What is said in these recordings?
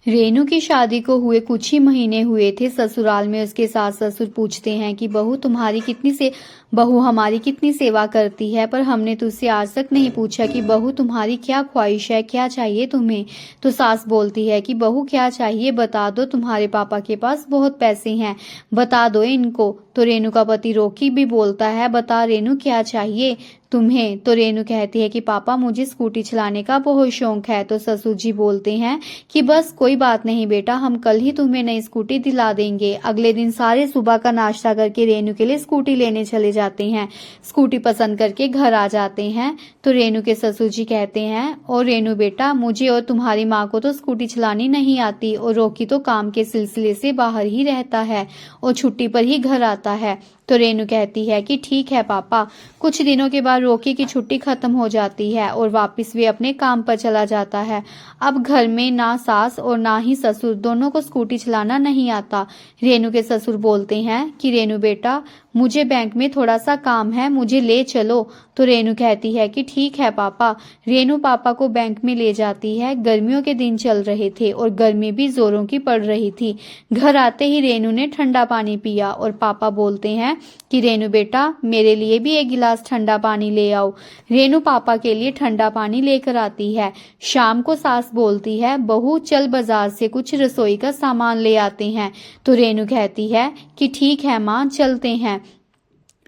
रेनू की शादी को हुए कुछ ही महीने हुए थे। ससुराल में उसके सास ससुर पूछते हैं कि बहू हमारी कितनी सेवा करती है, पर हमने तुझसे आज तक नहीं पूछा कि बहू तुम्हारी क्या ख्वाहिश है, क्या चाहिए तुम्हें। तो सास बोलती है कि बहू क्या चाहिए बता दो, तुम्हारे पापा के पास बहुत पैसे हैं, बता दो इनको। तो रेनू का पति रोकी भी बोलता है, बता रेनू क्या चाहिए तुम्हें। तो रेनू कहती है कि पापा मुझे स्कूटी चलाने का बहुत शौक है। तो ससुर जी बोलते हैं कि बस कोई बात नहीं बेटा, हम कल ही तुम्हें नई स्कूटी दिला देंगे। अगले दिन सारे सुबह का नाश्ता करके रेनू के लिए स्कूटी लेने चले जाते हैं। स्कूटी पसंद करके घर आ जाते हैं। तो रेनू के ससुर जी कहते हैं, और रेनू बेटा मुझे और तुम्हारी माँ को तो स्कूटी चलानी नहीं आती, और रोकी तो काम के सिलसिले से बाहर ही रहता है और छुट्टी पर ही घर आता है। तो रेनू कहती है कि ठीक है पापा। कुछ दिनों के बाद रोकी की छुट्टी खत्म हो जाती है और वापस वे अपने काम पर चला जाता है। अब घर में ना सास और ना ही ससुर दोनों को स्कूटी चलाना नहीं आता। रेनू के ससुर बोलते हैं कि रेनू बेटा मुझे बैंक में थोड़ा सा काम है, मुझे ले चलो। तो रेनू कहती है कि ठीक है पापा। रेनू पापा को बैंक में ले जाती है। गर्मियों के दिन चल रहे थे और गर्मी भी जोरों की पड़ रही थी। घर आते ही रेनू ने ठंडा पानी पिया और पापा बोलते हैं कि रेनू बेटा मेरे लिए भी एक गिलास ठंडा पानी ले आओ। रेनू पापा के लिए ठंडा पानी लेकर आती है। शाम को सास बोलती है, बहू चल बाजार से कुछ रसोई का सामान ले आते हैं। तो रेनू कहती है कि ठीक है माँ, चलते हैं।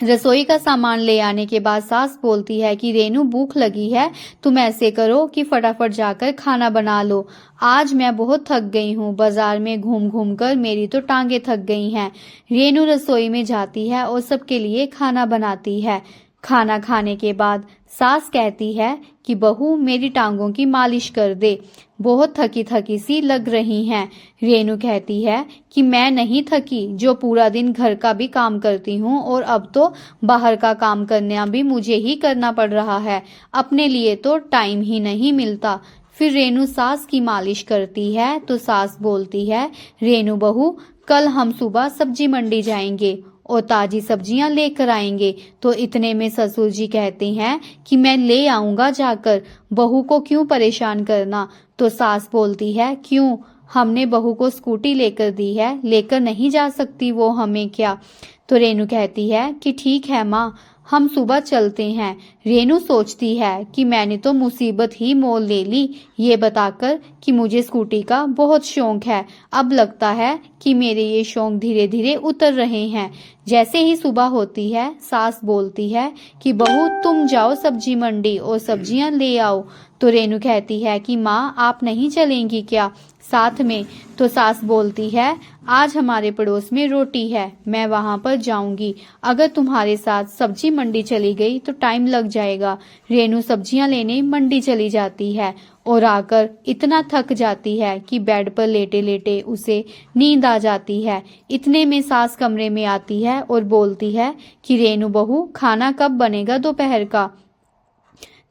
रसोई का सामान ले आने के बाद सास बोलती है कि रेनू भूख लगी है, तुम ऐसे करो कि फटाफट जाकर खाना बना लो। आज मैं बहुत थक गई हूँ, बाजार में घूम घूम कर मेरी तो टांगे थक गई हैं। रेनू रसोई में जाती है और सबके लिए खाना बनाती है। खाना खाने के बाद सास कहती है कि बहू मेरी टांगों की मालिश कर दे, बहुत थकी थकी सी लग रही हैं। रेनू कहती है कि मैं नहीं थकी, जो पूरा दिन घर का भी काम करती हूँ और अब तो बाहर का काम करना भी मुझे ही करना पड़ रहा है, अपने लिए तो टाइम ही नहीं मिलता। फिर रेनू सास की मालिश करती है तो सास बोलती है, रेनू बहू कल हम सुबह सब्जी मंडी जाएंगे और ताजी सब्जियां लेकर आएंगे। तो इतने में ससुर जी कहते हैं कि मैं ले आऊंगा जाकर, बहू को क्यों परेशान करना। तो सास बोलती है, क्यों, हमने बहू को स्कूटी लेकर दी है, लेकर नहीं जा सकती वो हमें क्या। तो रेनू कहती है कि ठीक है माँ, हम सुबह चलते हैं। रेनू सोचती है कि मैंने तो मुसीबत ही मोल ले ली, ये बताकर कि मुझे स्कूटी का बहुत शौक है। अब लगता है कि मेरे ये शौक धीरे धीरे उतर रहे हैं। जैसे ही सुबह होती है सास बोलती है कि बहू तुम जाओ सब्जी मंडी और सब्जियां ले आओ। तो रेनू कहती है कि माँ आप नहीं चलेंगी क्या साथ में। तो सास बोलती है, आज हमारे पड़ोस में रोटी है, मैं वहां पर जाऊंगी, अगर तुम्हारे साथ सब्जी मंडी चली गई तो टाइम लग जाएगा। रेनू सब्जियां लेने मंडी चली जाती है और आकर इतना थक जाती है कि बेड पर लेटे लेटे उसे नींद आ जाती है। इतने में सास कमरे में आती है और बोलती है कि रेनू बहू खाना कब बनेगा दोपहर का।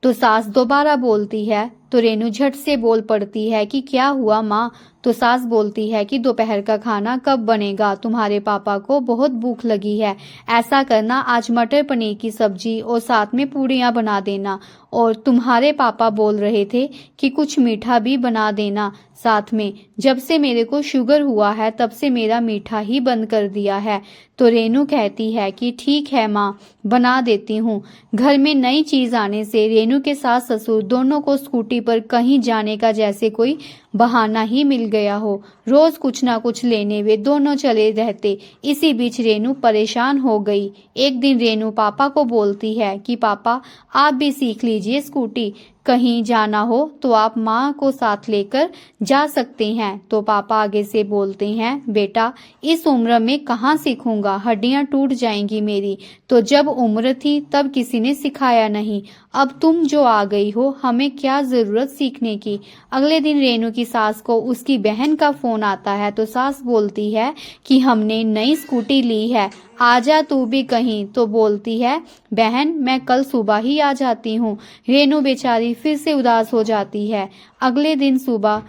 तो सास दोबारा बोलती है तो रेनू झट से बोल पड़ती है कि क्या हुआ माँ। तो सास बोलती है कि दोपहर का खाना कब बनेगा, तुम्हारे पापा को बहुत भूख लगी है, ऐसा करना आज मटर पनीर की सब्जी और साथ में पूड़ियाँ बना देना, और तुम्हारे पापा बोल रहे थे कि कुछ मीठा भी बना देना साथ में, जब से मेरे को शुगर हुआ है तब से मेरा मीठा ही बंद कर दिया है। तो रेनू कहती है कि ठीक है माँ, बना देती हूँ। घर में नई चीज आने से रेनू के सास ससुर दोनों को स्कूटी पर कहीं जाने का जैसे कोई बहाना ही मिल गया हो। रोज कुछ ना कुछ लेने वे दोनों चले रहते। इसी बीच रेनू परेशान हो गई। एक दिन रेनू पापा को बोलती है कि पापा आप भी सीख लीजिए स्कूटी, कहीं जाना हो तो आप माँ को साथ लेकर जा सकते हैं। तो पापा आगे से बोलते हैं, बेटा इस उम्र में कहाँ सीखूंगा, हड्डियां टूट जाएंगी मेरी, तो जब उम्र थी तब किसी ने सिखाया नहीं, अब तुम जो आ गई हो हमें क्या जरूरत सीखने की। अगले दिन रेनू की सास को उसकी बहन का फोन आता है तो सास बोलती है कि हमने नई स्कूटी ली है, आजा तू भी कहीं। तो बोलती है, बहन मैं कल सुबह ही आ जाती हूँ। रेनू बेचारी फिर से उदास हो जाती है। अगले दिन सुबह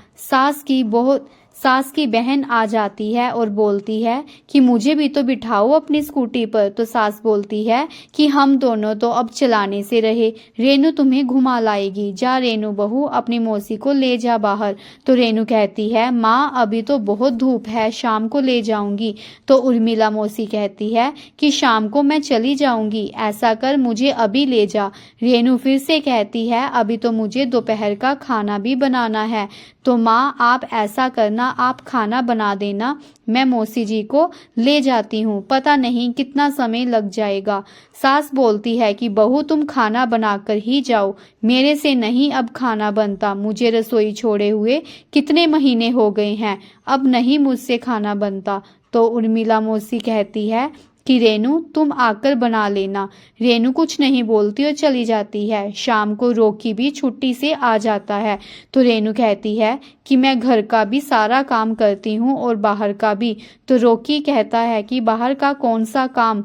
सास की बहन आ जाती है और बोलती है कि मुझे भी तो बिठाओ अपनी स्कूटी पर। तो सास बोलती है कि हम दोनों तो अब चलाने से रहे, रेनू तुम्हें घुमा लाएगी, जा रेनू बहू अपनी मौसी को ले जा बाहर। तो रेनू कहती है माँ अभी तो बहुत धूप है, शाम को ले जाऊंगी। तो उर्मिला मौसी कहती है कि शाम को मैं चली जाऊंगी, ऐसा कर मुझे अभी ले जा। रेनू फिर से कहती है अभी तो मुझे दोपहर का खाना भी बनाना है। तो माँ आप ऐसा करना, आप खाना बना देना, मैं मौसी जी को ले जाती हूँ, पता नहीं कितना समय लग जाएगा। सास बोलती है कि बहू तुम खाना बनाकर ही जाओ, मेरे से नहीं अब खाना बनता, मुझे रसोई छोड़े हुए कितने महीने हो गए हैं, अब नहीं मुझसे खाना बनता। तो उर्मिला मौसी कहती है कि रेनू तुम आकर बना लेना। रेनू कुछ नहीं बोलती और चली जाती है। शाम को रॉकी भी छुट्टी से आ जाता है। तो रेनू कहती है कि मैं घर का भी सारा काम करती हूँ और बाहर का भी। तो रॉकी कहता है कि बाहर का कौन सा काम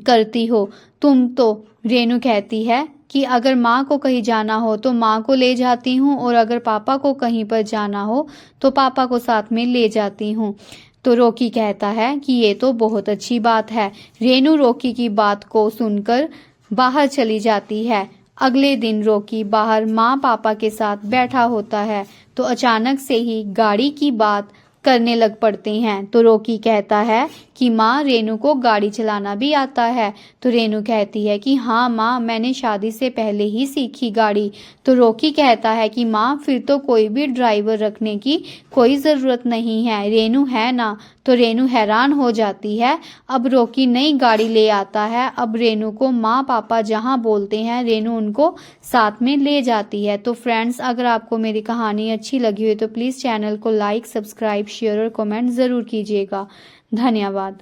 करती हो तुम? तो रेनू कहती है कि अगर माँ को कहीं जाना हो तो माँ को ले जाती हूँ, और अगर पापा को कहीं पर जाना हो तो पापा को साथ में ले जाती हूँ। तो रॉकी कहता है कि ये तो बहुत अच्छी बात है। रेनू रॉकी की बात को सुनकर बाहर चली जाती है। अगले दिन रॉकी बाहर माँ पापा के साथ बैठा होता है तो अचानक से ही गाड़ी की बात करने लग पड़ते हैं। तो रॉकी कहता है कि माँ रेनू को गाड़ी चलाना भी आता है। तो रेनू कहती है कि हाँ माँ मैंने शादी से पहले ही सीखी गाड़ी। तो रॉकी कहता है कि माँ फिर तो कोई भी ड्राइवर रखने की कोई ज़रूरत नहीं है, रेनू है ना। तो रेनू हैरान हो जाती है। अब रॉकी नई गाड़ी ले आता है। अब रेनू को माँ पापा जहाँ बोलते हैं रेनू उनको साथ में ले जाती है। तो फ्रेंड्स अगर आपको मेरी कहानी अच्छी लगी हो तो प्लीज़ चैनल को लाइक, सब्सक्राइब, शेयर और कमेंट ज़रूर कीजिएगा। धन्यवाद।